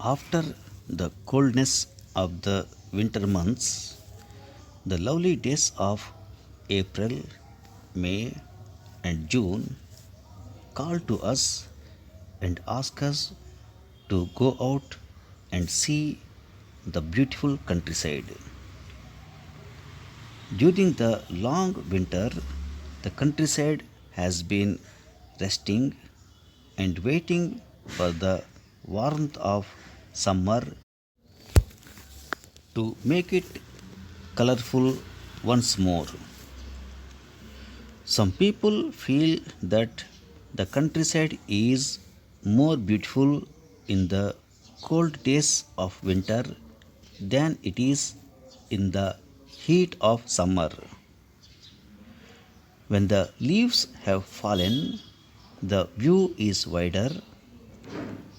After the coldness of the winter months, the lovely days of April, May, and June call to us and ask us to go out and see the beautiful countryside. During the long winter, the countryside has been resting and waiting for the warmth of summer to make it colorful once more. Some people feel that the countryside is more beautiful in the cold days of winter than it is in the heat of summer. When the leaves have fallen, the view is wider,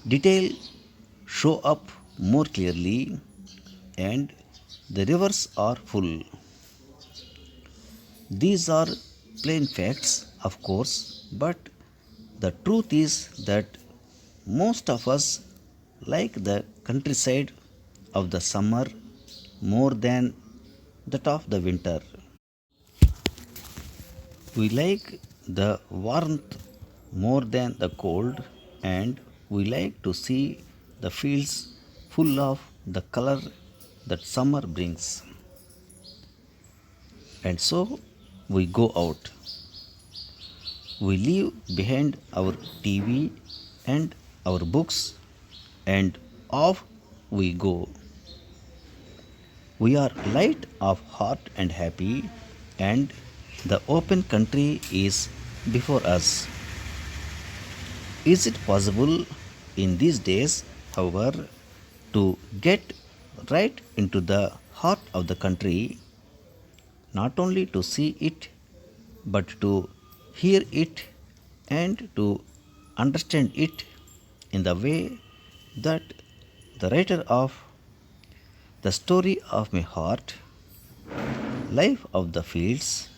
details show up more clearly, and the rivers are full. These are plain facts, of course, but the truth is that most of us like the countryside of the summer more than that of the winter. We like the warmth more than the cold, and we like to see the fields full of the color that summer brings. And so we go out. We leave behind our TV and our books, and off we go. We are light of heart and happy, and the open country is before us. Is it possible in these days, however, to get right into the heart of the country, not only to see it, but to hear it and to understand it in the way that the writer of the story of my heart, life of the fields,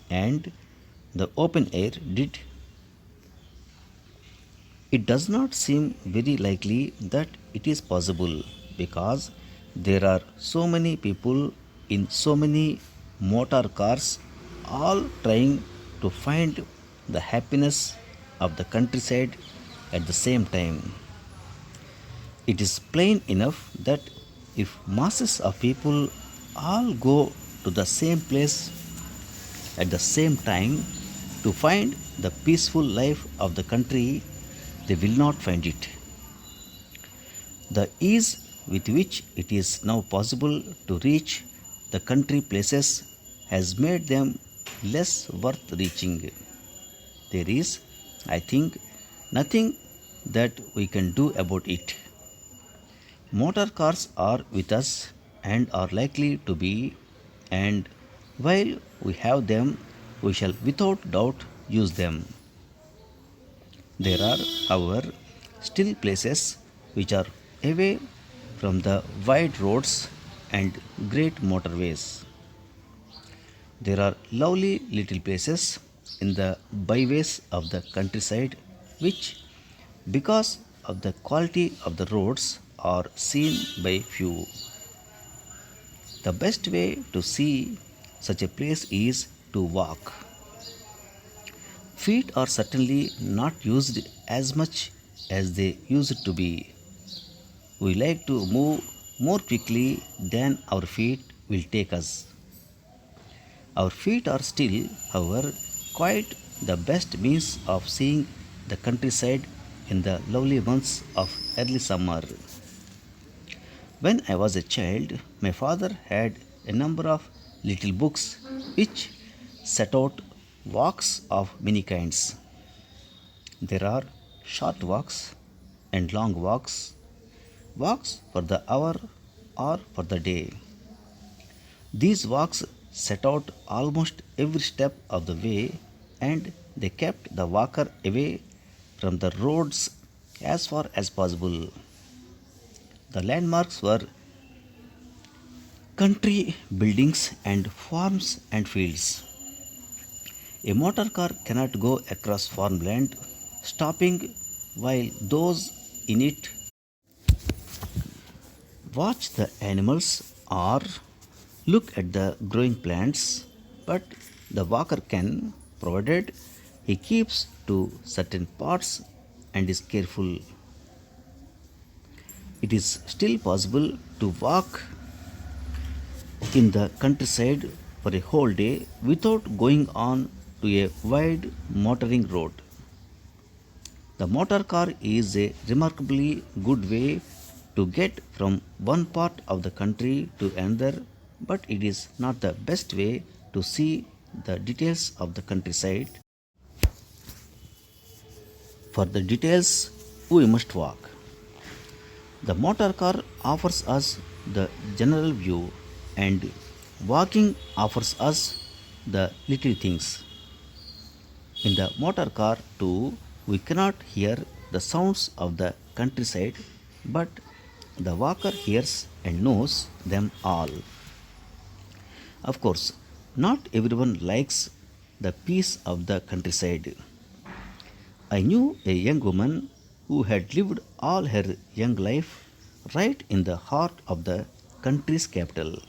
and the open air did? It does not seem very likely that it is possible because there are so many people in so many motor cars all trying to find the happiness of the countryside at the same time. It is plain enough that if masses of people all go to the same place at the same time to find the peaceful life of the country, they will not find it. The ease with which it is now possible to reach the country places has made them less worth reaching. There is, I think, nothing that we can do about it. Motor cars are with us and are likely to be, and while we have them, we shall without doubt use them. There are, however, still places which are away from the wide roads and great motorways. There are lovely little places in the byways of the countryside which, because of the quality of the roads, are seen by few. The best way to see such a place is to walk. Feet are certainly not used as much as they used to be. We like to move more quickly than our feet will take us. Our feet are still, however, quite the best means of seeing the countryside in the lovely months of early summer. When I was a child, my father had a number of little books which set out walks of many kinds. There are short walks and long walks, walks for the hour or for the day. These walks set out almost every step of the way, and they kept the walker away from the roads as far as possible. The landmarks were country buildings and farms and fields. A motor car cannot go across farmland, stopping while those in it watch the animals or look at the growing plants, but the walker can, provided he keeps to certain parts and is careful. It is still possible to walk in the countryside for a whole day without going on to a wide motoring road. The motor car is a remarkably good way to get from one part of the country to another, but it is not the best way to see the details of the countryside. For the details, we must walk. The motor car offers us the general view, and walking offers us the little things. In the motor car, too, we cannot hear the sounds of the countryside, but the walker hears and knows them all. Of course, not everyone likes the peace of the countryside. I knew a young woman who had lived all her young life right in the heart of the country's capital.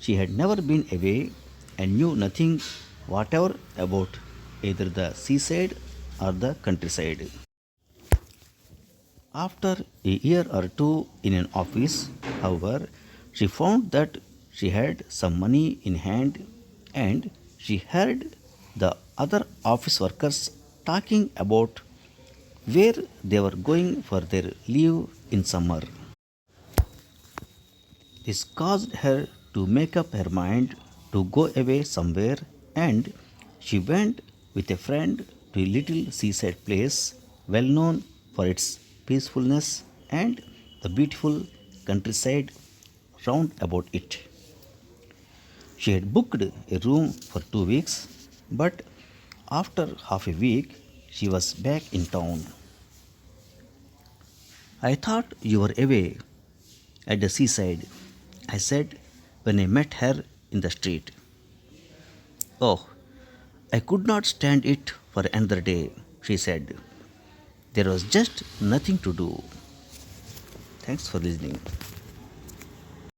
She had never been away and knew nothing whatever about either the seaside or the countryside. After a year or two in an office, however, she found that she had some money in hand and she heard the other office workers talking about where they were going for their leave in summer. This caused her to make up her mind to go away somewhere, and she went with a friend to a little seaside place well known for its peacefulness and the beautiful countryside round about it. She had booked a room for 2 weeks, but after half a week she was back in town. I thought you were away at the seaside, I said when I met her in the street. Oh, I could not stand it for another day, she said. There was just nothing to do. Thanks for listening.